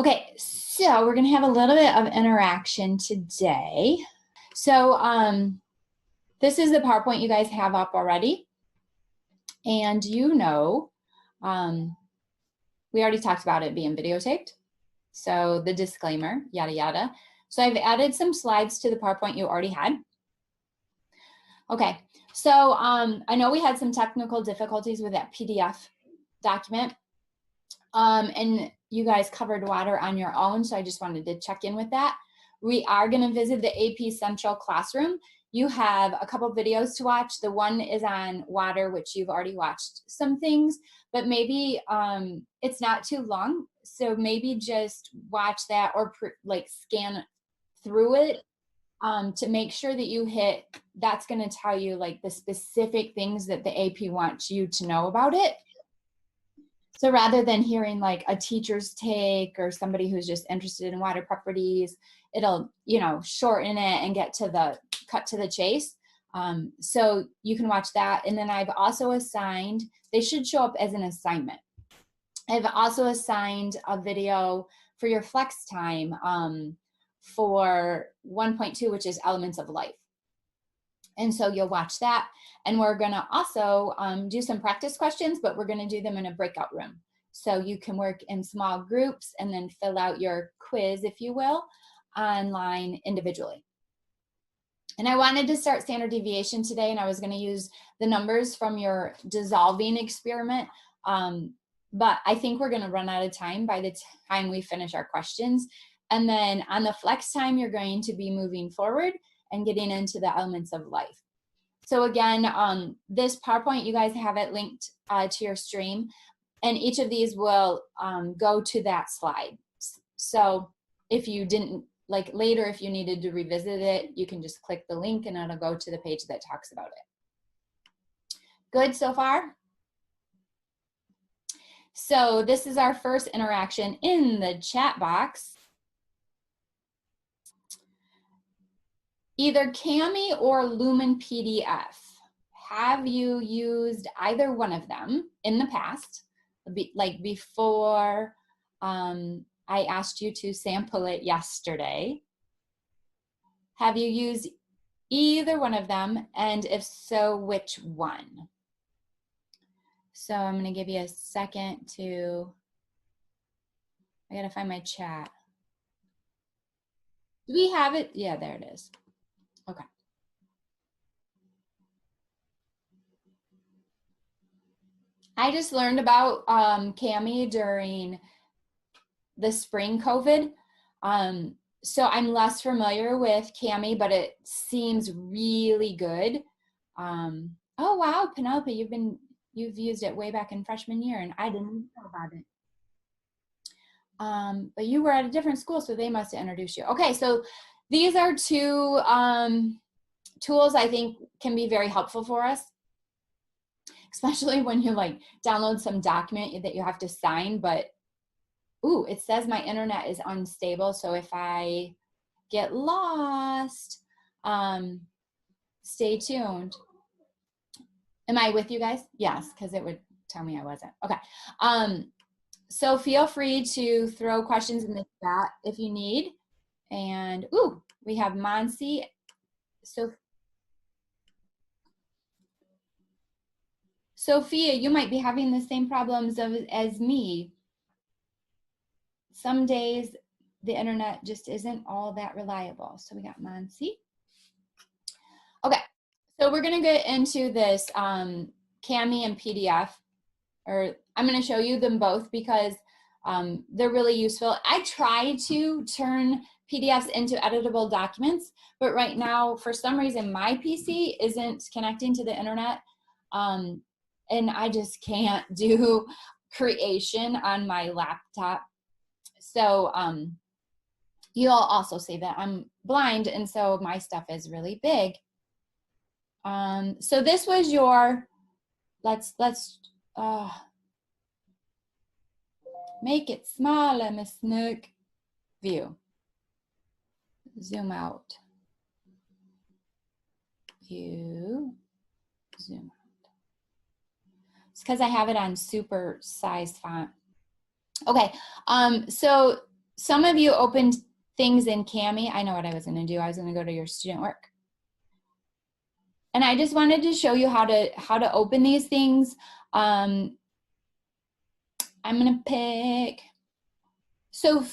Okay, so we're gonna have a little bit of interaction today. So this is the PowerPoint you guys have up already. And we already talked about it being videotaped. So the disclaimer, yada, yada. So I've added some slides to the PowerPoint you already had. Okay, so I know we had some technical difficulties with that PDF document. And you guys covered water on your own, so I just wanted to check in with that. We are going to visit the AP Central Classroom. You have a couple videos to watch. The one is on water, which you've already watched some things, but maybe it's not too long, so maybe just watch that or scan through it to make sure that you hit, that's going to tell you like the specific things that the AP wants you to know about it. So rather than hearing like a teacher's take or somebody who's just interested in water properties, it'll, shorten it and cut to the chase. So you can watch that. And then I've also assigned, they should show up as an assignment. I've also assigned a video for your flex time for 1.2, which is Elements of Life. And so you'll watch that. And we're going to also do some practice questions, but we're going to do them in a breakout room. So you can work in small groups and then fill out your quiz, if you will, online individually. And I wanted to start standard deviation today, and I was going to use the numbers from your dissolving experiment. But I think we're going to run out of time by the time we finish our questions. And then on the flex time, you're going to be moving forward and getting into the elements of life. So again, this PowerPoint, you guys have it linked to your stream, and each of these will go to that slide. So if you didn't, later, if you needed to revisit it, you can just click the link and it'll go to the page that talks about it. Good so far? So this is our first interaction in the chat box. Either Kami or Lumen PDF. Have you used either one of them in the past? Like before I asked you to sample it yesterday. Have you used either one of them? And if so, which one? So I'm going to give you a second to, I got to find my chat. Do we have it? Yeah, there it is. Okay. I just learned about Kami during the spring COVID. So I'm less familiar with Kami, but it seems really good. Oh wow, Penelope, you've used it way back in freshman year and I didn't know about it. But you were at a different school, so they must have introduced you. Okay, so these are two tools I think can be very helpful for us, especially when you download some document that you have to sign, but ooh, it says my internet is unstable, so if I get lost, stay tuned. Am I with you guys? Yes, because it would tell me I wasn't. Okay. So feel free to throw questions in the chat if you need. And ooh, we have Monsi. So Sophia, you might be having the same problems as me. Some days the internet just isn't all that reliable. So we got Monsi. Okay, so we're gonna get into this Kami and PDF, or I'm gonna show you them both because they're really useful. I try to turn PDFs into editable documents, but right now, for some reason, my PC isn't connecting to the internet, and I just can't do creation on my laptop. So you'll also see that I'm blind, and so my stuff is really big. So this was your, let's make it smaller, Miss Snook. View. Zoom out. View. Zoom out. It's because I have it on super size font. Okay, so some of you opened things in Cami. I know what I was going to do. I was going to go to your student work. And I just wanted to show you how to open these things. I'm going to pick, so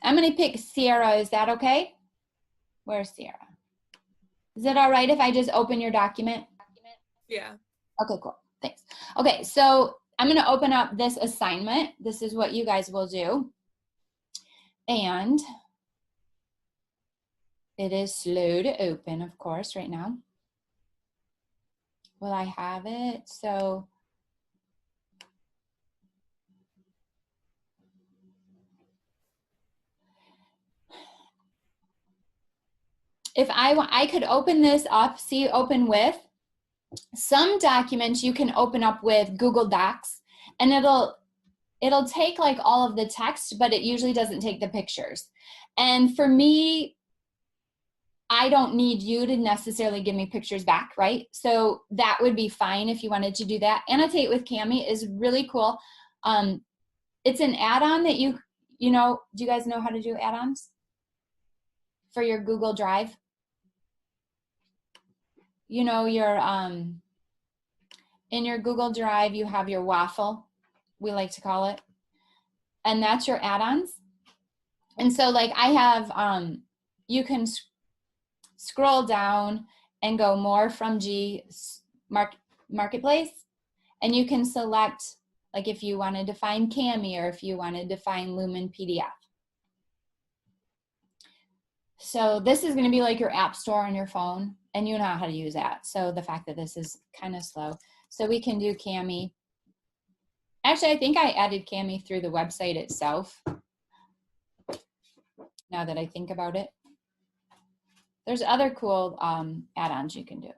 I'm going to pick Sierra. Is that okay? Where's Sierra? Is it all right if I just open your document? Yeah. Okay, cool. Thanks. Okay, so I'm going to open up this assignment. This is what you guys will do. And it is slow to open, of course, right now. Will I have it? So if I could open this up, see open with. Some documents you can open up with Google Docs, and it'll take like all of the text, but it usually doesn't take the pictures. And for me, I don't need you to necessarily give me pictures back, right? So that would be fine if you wanted to do that. Annotate with Cami is really cool. It's an add-on that you know, do you guys know how to do add-ons for your Google Drive? You know, your in your Google Drive, you have your waffle, we like to call it, and that's your add-ons. And so like I have, you can scroll down and go more from G Marketplace, and you can select like if you wanted to find Cami or if you wanted to find Lumen PDF. So this is going to be like your app store on your phone, and you know how to use that. So the fact that this is kind of slow. So we can do Cami. Actually, I think I added Cami through the website itself. Now that I think about it. There's other cool add-ons you can do.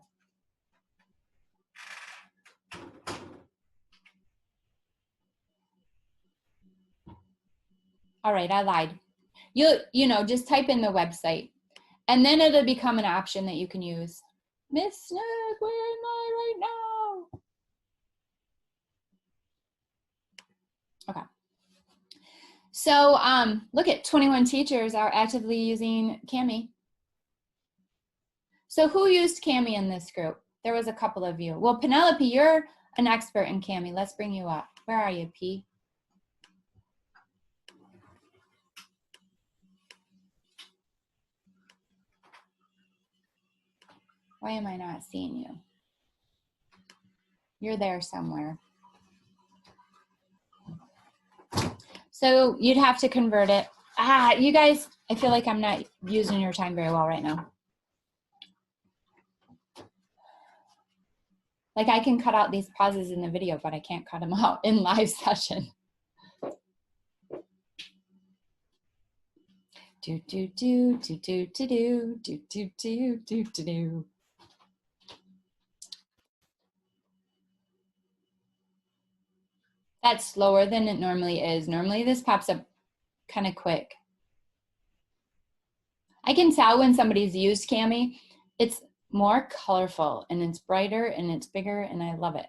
All right, I lied. You know, just type in the website, and then it'll become an option that you can use. Miss Smith, where am I right now? Okay. So look at 21 teachers are actively using Cami. So who used Cami in this group? There was a couple of you. Well, Penelope, you're an expert in Cami. Let's bring you up. Where are you, P? Why am I not seeing you? You're there somewhere. So you'd have to convert it. You guys, I feel like I'm not using your time very well right now. Like I can cut out these pauses in the video, but I can't cut them out in live session. Do do do do do do do do do do do do do. That's slower than it normally is. Normally this pops up kind of quick. I can tell when somebody's used Cami. It's more colorful and it's brighter and it's bigger and I love it.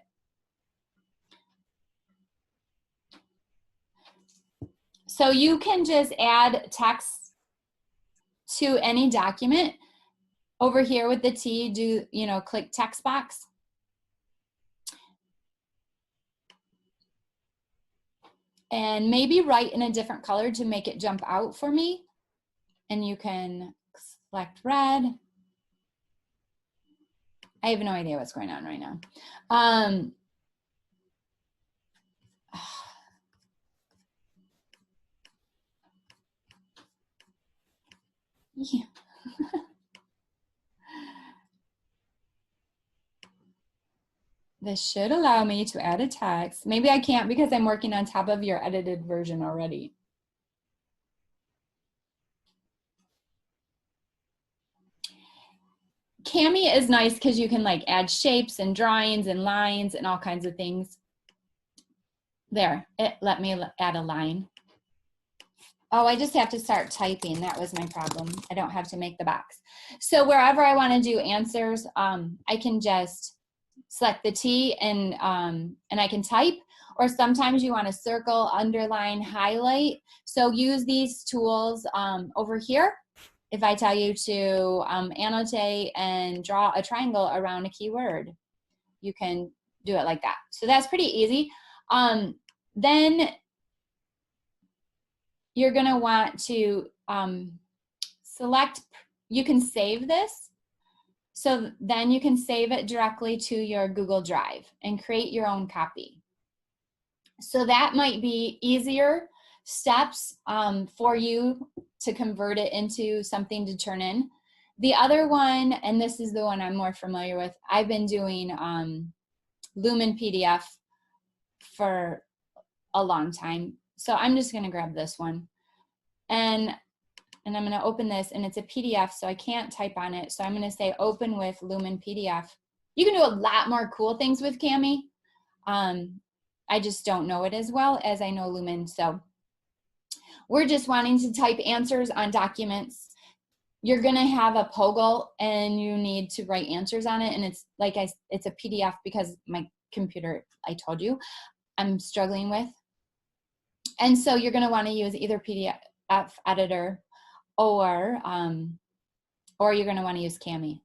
So you can just add text to any document. Over here with the T, do, you know, click text box. And maybe write in a different color to make it jump out for me. And you can select red. I have no idea what's going on right now. Yeah. This should allow me to add a text. Maybe I can't because I'm working on top of your edited version already. Cami is nice because you can like add shapes and drawings and lines and all kinds of things. There, it let me add a line. Oh, I just have to start typing. That was my problem. I don't have to make the box. So wherever I want to do answers, I can just select the T and I can type, or sometimes you want to circle, underline, highlight. So use these tools over here. If I tell you to annotate and draw a triangle around a keyword, you can do it like that. So that's pretty easy. Then you're going to want to select, you can save this. So then you can save it directly to your Google Drive and create your own copy. So that might be easier steps for you to convert it into something to turn in. The other one, and this is the one I'm more familiar with, I've been doing Lumen PDF for a long time. So I'm just gonna grab this one. And I'm gonna open this, and it's a PDF, so I can't type on it. So I'm gonna say open with Lumen PDF. You can do a lot more cool things with Cami. I just don't know it as well as I know Lumen. So we're just wanting to type answers on documents. You're gonna have a Poggle and you need to write answers on it. And it's like, it's a PDF because my computer, I told you, I'm struggling with. And so you're gonna wanna use either PDF editor or you're gonna wanna use Cami.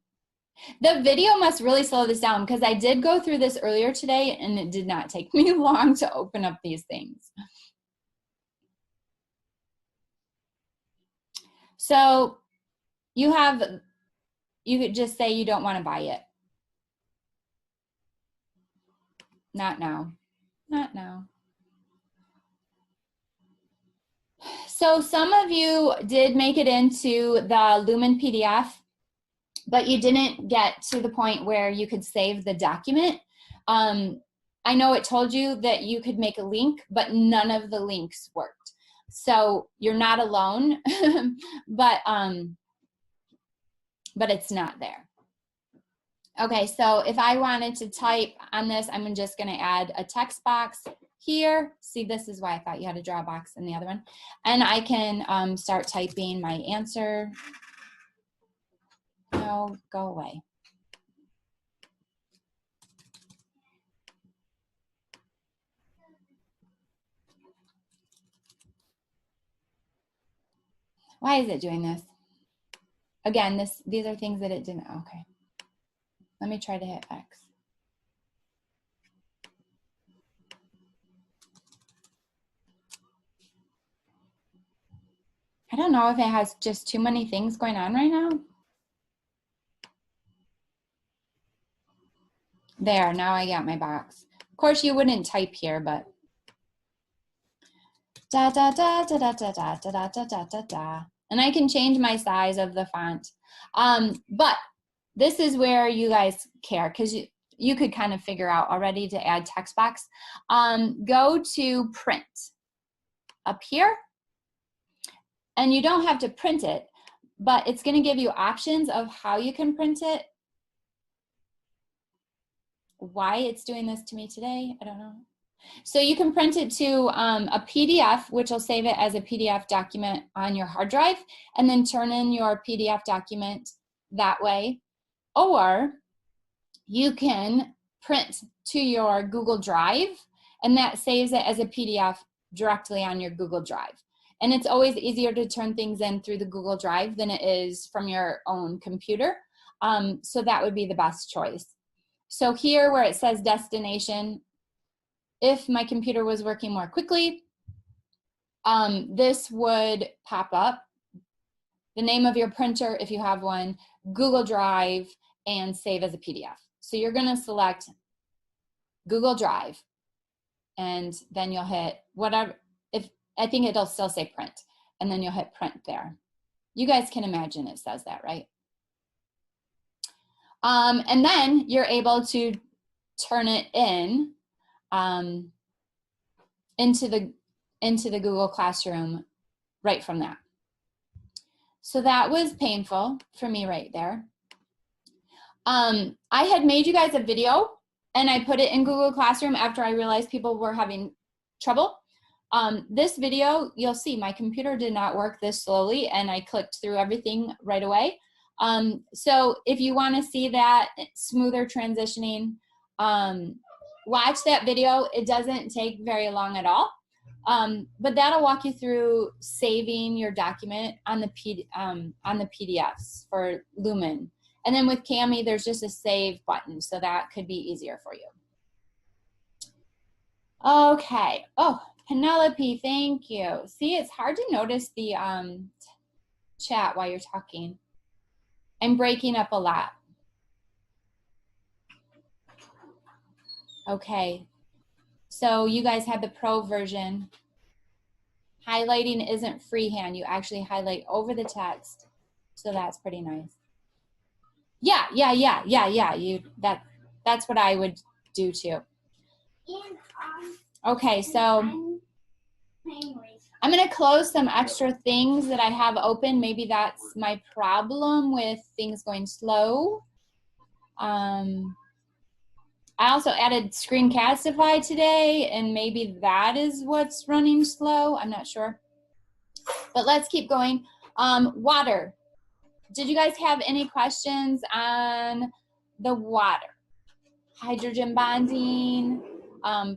The video must really slow this down because I did go through this earlier today and it did not take me long to open up these things. So you could just say you don't want to buy it. Not now, not now. So some of you did make it into the Lumen PDF, but you didn't get to the point where you could save the document. I know it told you that you could make a link, but none of the links worked. So you're not alone, but it's not there. Okay, so if I wanted to type on this, I'm just gonna add a text box here. See, this is why I thought you had a draw box in the other one. And I can start typing my answer. No, go away. Why is it doing this? Again, these are things that it didn't, okay. Let me try to hit X. I don't know if it has just too many things going on right now. There, now I got my box. Of course, you wouldn't type here, but da da da da da da da da da da da da. And I can change my size of the font. But this is where you guys care, because you could kind of figure out already to add text box. Go to print up here. And you don't have to print it, but it's going to give you options of how you can print it. Why it's doing this to me today, I don't know. So you can print it to a PDF, which will save it as a PDF document on your hard drive, and then turn in your PDF document that way. Or you can print to your Google Drive, and that saves it as a PDF directly on your Google Drive. And it's always easier to turn things in through the Google Drive than it is from your own computer. So that would be the best choice. So here where it says destination, if my computer was working more quickly, this would pop up. The name of your printer, if you have one, Google Drive, and save as a PDF. So you're gonna select Google Drive, and then you'll hit whatever, I think it'll still say print, and then you'll hit print there. You guys can imagine it says that, right? And then you're able to turn it in into the Google Classroom right from that. So that was painful for me right there. I had made you guys a video, and I put it in Google Classroom after I realized people were having trouble. This video, you'll see my computer did not work this slowly, and I clicked through everything right away. So if you want to see that smoother transitioning, watch that video. It doesn't take very long at all. But that'll walk you through saving your document on the PDFs for Lumen. And then with Cami, there's just a save button, so that could be easier for you. Okay. Oh, Penelope, thank you. See, it's hard to notice the chat while you're talking. I'm breaking up a lot. Okay. So you guys have the pro version. Highlighting isn't freehand. You actually highlight over the text. So that's pretty nice. Yeah. That's what I would do too. Okay, so I'm going to close some extra things that I have open. Maybe that's my problem with things going slow. I also added Screencastify today, and maybe that is what's running slow. I'm not sure. But let's keep going. Water. Did you guys have any questions on the water? Hydrogen bonding,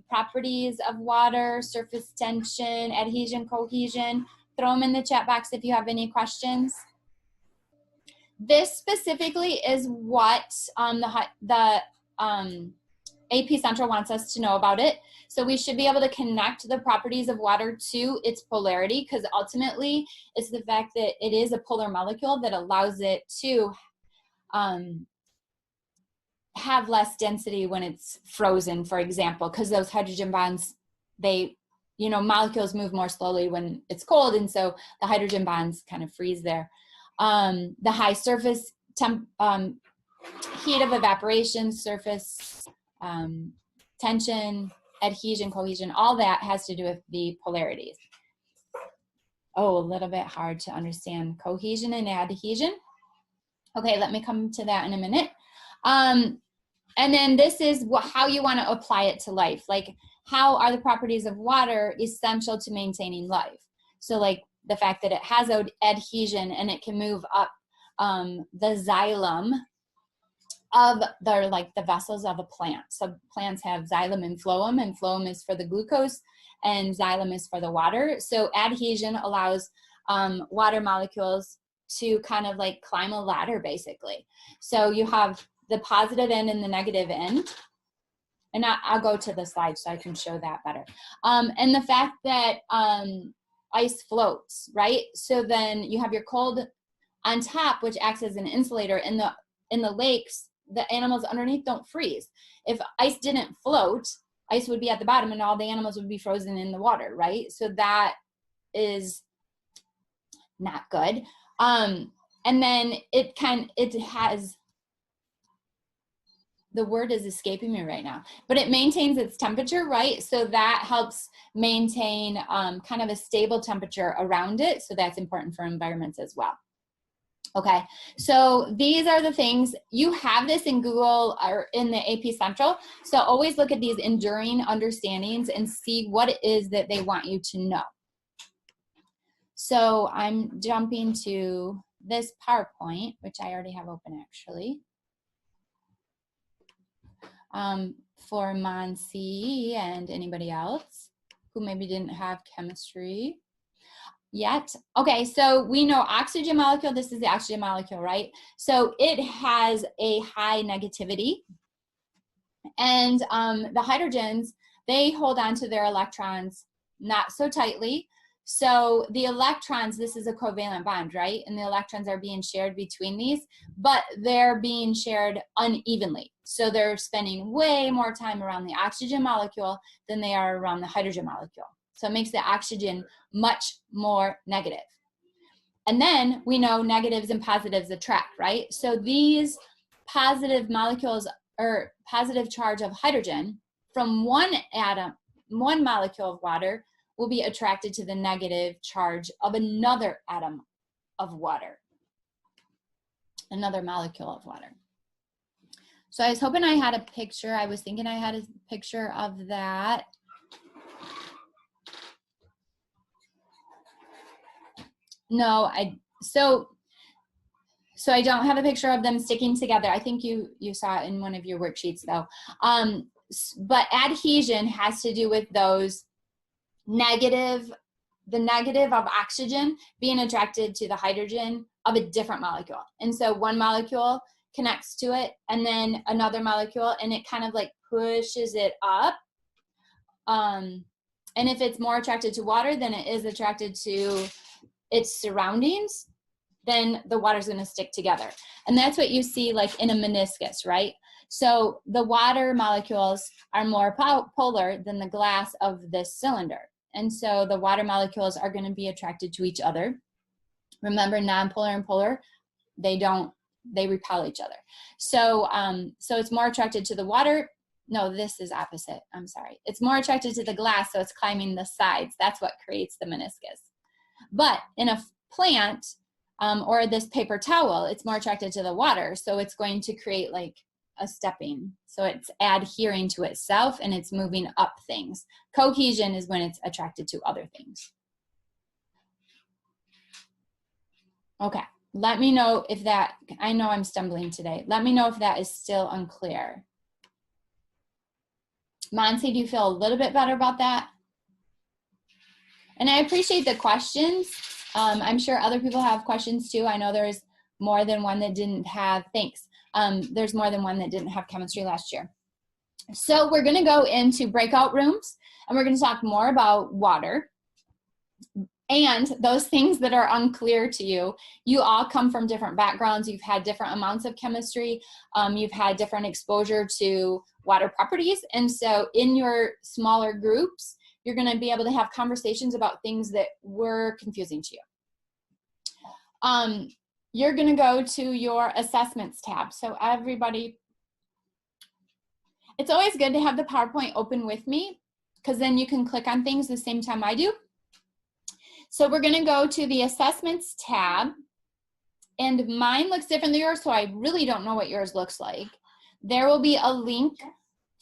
properties of water, surface tension, adhesion, cohesion. Throw them in the chat box if you have any questions. This specifically is what the AP Central wants us to know about it. So we should be able to connect the properties of water to its polarity, because ultimately it's the fact that it is a polar molecule that allows it to have less density when it's frozen, for example, because those hydrogen bonds, molecules move more slowly when it's cold, and so the hydrogen bonds kind of freeze there. The high surface heat of evaporation, surface tension, adhesion, cohesion, all that has to do with the polarities. Oh, a little bit hard to understand cohesion and adhesion. Okay, let me come to that in a minute. And then this is how you want to apply it to life. Like, how are the properties of water essential to maintaining life? So like the fact that it has adhesion and it can move up the xylem of the vessels of a plant. So plants have xylem and phloem is for the glucose and xylem is for the water. So adhesion allows water molecules to kind of like climb a ladder, basically. So you have the positive end and the negative end. And I'll go to the slide so I can show that better. And the fact that ice floats, right? So then you have your cold on top, which acts as an insulator. In the lakes, the animals underneath don't freeze. If ice didn't float, ice would be at the bottom and all the animals would be frozen in the water, right? So that is not good. And then it has, the word is escaping me right now, but it maintains its temperature, right? So that helps maintain kind of a stable temperature around it. So that's important for environments as well. Okay, so these are the things, you have this in Google or in the AP Central. So always look at these enduring understandings and see what it is that they want you to know. So I'm jumping to this PowerPoint, which I already have open actually. For Monsi and anybody else who maybe didn't have chemistry yet. Okay, so we know oxygen molecule, this is the oxygen molecule, right? So it has a high negativity. And the hydrogens, they hold on to their electrons not so tightly. So the electrons, this is a covalent bond, right? And the electrons are being shared between these, but they're being shared unevenly. So they're spending way more time around the oxygen molecule than they are around the hydrogen molecule. So it makes the oxygen much more negative. And then we know negatives and positives attract, right? So these positive molecules or positive charge of hydrogen from one molecule of water will be attracted to the negative charge of another atom of water, another molecule of water. So I was hoping I had a picture. I was thinking I had a picture of that. No, so I don't have a picture of them sticking together. I think you saw it in one of your worksheets though. but adhesion has to do with those negative, the negative of oxygen being attracted to the hydrogen of a different molecule. And so one molecule connects to it and then another molecule, and it kind of like pushes it up. And if it's more attracted to water than it is attracted to its surroundings, then the water's going to stick together. And that's what you see like in a meniscus, right? So the water molecules are more polar than the glass of this cylinder. And so the water molecules are going to be attracted to each other. Remember, nonpolar and polar, they repel each other. So, so it's more attracted to the water. No, this is opposite. I'm sorry. It's more attracted to the glass, so it's climbing the sides. That's what creates the meniscus. But in a plant or this paper towel, it's more attracted to the water, so it's going to create like a stepping. So it's adhering to itself and it's moving up things. Cohesion is when it's attracted to other things. Okay, let me know if that, I know I'm stumbling today. Let me know if that is still unclear. Monse, do you feel a little bit better about that? And I appreciate the questions. I'm sure other people have questions too. I know there's more than one that didn't have, thanks. There's more than one that didn't have chemistry last year. So we're gonna go into breakout rooms and we're gonna talk more about water. And those things that are unclear to you, you all come from different backgrounds. You've had different amounts of chemistry. You've had different exposure to water properties. And so in your smaller groups, you're going to be able to have conversations about things that were confusing to you. You're going to go to your assessments tab. So everybody, it's always good to have the PowerPoint open with me because then you can click on things the same time I do. So we're going to go to the assessments tab, and mine looks different than yours, so I really don't know what yours looks like. There will be a link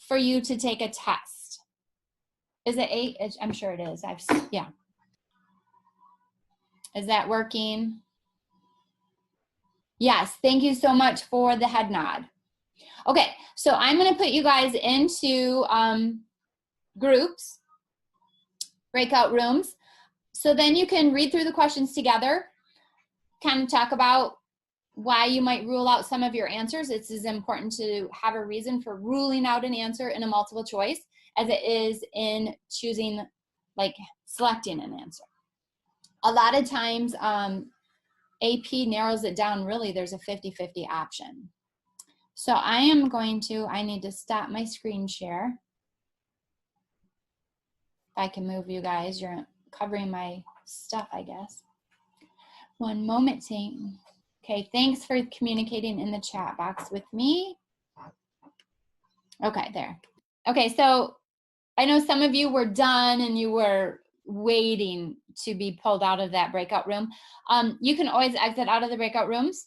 for you to take a test. Is it 8? I'm sure it is. Yeah. Is that working? Yes, thank you so much for the head nod. Okay, so I'm going to put you guys into groups, breakout rooms. So then you can read through the questions together, kind of talk about why you might rule out some of your answers. It's as important to have a reason for ruling out an answer in a multiple choice as it is in choosing, like selecting an answer. A lot of times AP narrows it down, really there's a 50-50 option. So I need to stop my screen share. If I can move you guys, you're covering my stuff, I guess. One moment, team. Okay, thanks for communicating in the chat box with me. Okay, there. Okay, so I know some of you were done and you were waiting to be pulled out of that breakout room. You can always exit out of the breakout rooms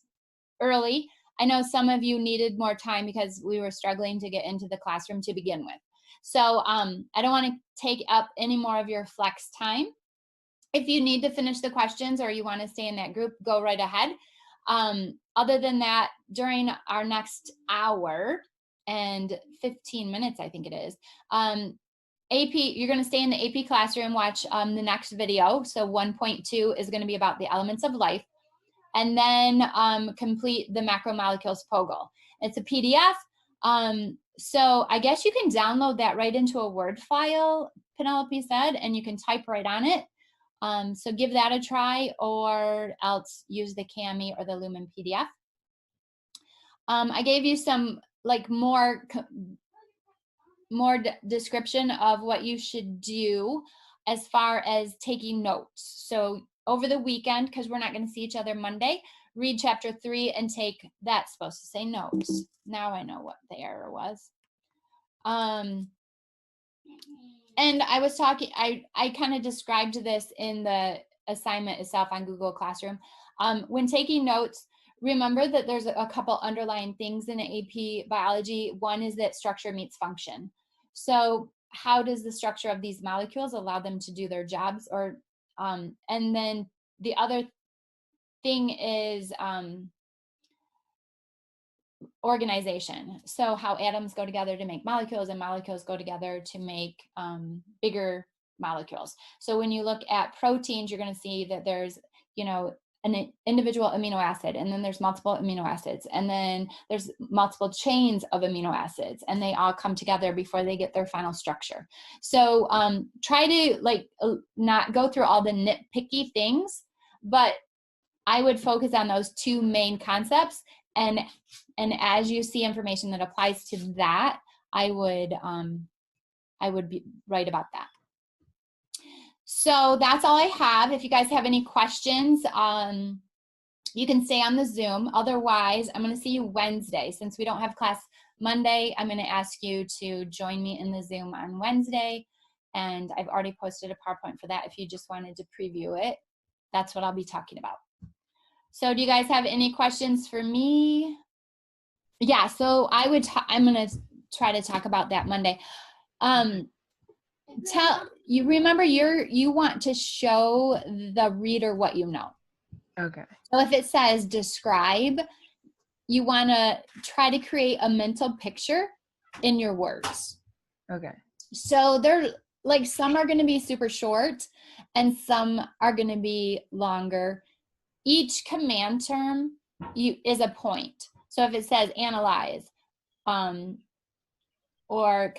early. I know some of you needed more time because we were struggling to get into the classroom to begin with. So I don't want to take up any more of your flex time. If you need to finish the questions or you want to stay in that group, go right ahead. Other than that, during our next hour and 15 minutes, I think it is, AP, you're going to stay in the AP classroom, watch the next video. So 1.2 is going to be about the elements of life. And then complete the macromolecules POGL. It's a PDF. So I guess you can download that right into a Word file, Penelope said, and you can type right on it. So give that a try, or else use the Cami or the Lumen PDF. I gave you some like more description of what you should do as far as taking notes. So over the weekend, because we're not going to see each other Monday, read chapter 3 and take, that's supposed to say notes. Now I know what the error was. And I was talking, I kind of described this in the assignment itself on Google Classroom. When taking notes, remember that there's a couple underlying things in AP biology. One is that structure meets function. So how does the structure of these molecules allow them to do their jobs? Or and then the other thing is, organization. So how atoms go together to make molecules, and molecules go together to make bigger molecules. So when you look at proteins, you're going to see that there's, you know, an individual amino acid, and then there's multiple amino acids, and then there's multiple chains of amino acids, and they all come together before they get their final structure. So try to like not go through all the nitpicky things, but I would focus on those two main concepts. And as you see information that applies to that, I would write about that. So that's all I have. If you guys have any questions, you can stay on the Zoom. Otherwise, I'm going to see you Wednesday. Since we don't have class Monday, I'm going to ask you to join me in the Zoom on Wednesday. And I've already posted a PowerPoint for that. If you just wanted to preview it, that's what I'll be talking about. So do you guys have any questions for me? Yeah, so I'm going to try to talk about that Monday. Remember you want to show the reader what you know. Okay. So if it says describe, you want to try to create a mental picture in your words. Okay. So they're like, some are going to be super short and some are going to be longer. Each command term is a point. So if it says analyze, or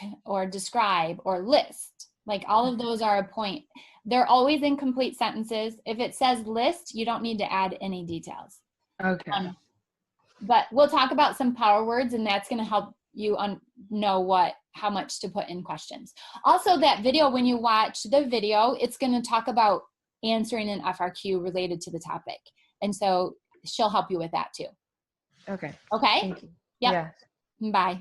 describe or list, like all of those are a point. They're always in complete sentences. If it says list, you don't need to add any details. Okay. But we'll talk about some power words, and that's going to help you know how much to put in questions. Also, that video, when you watch the video, it's going to talk about answering an FRQ related to the topic. And so she'll help you with that too. Okay. Okay? Thank you. Yep. Yeah. Bye.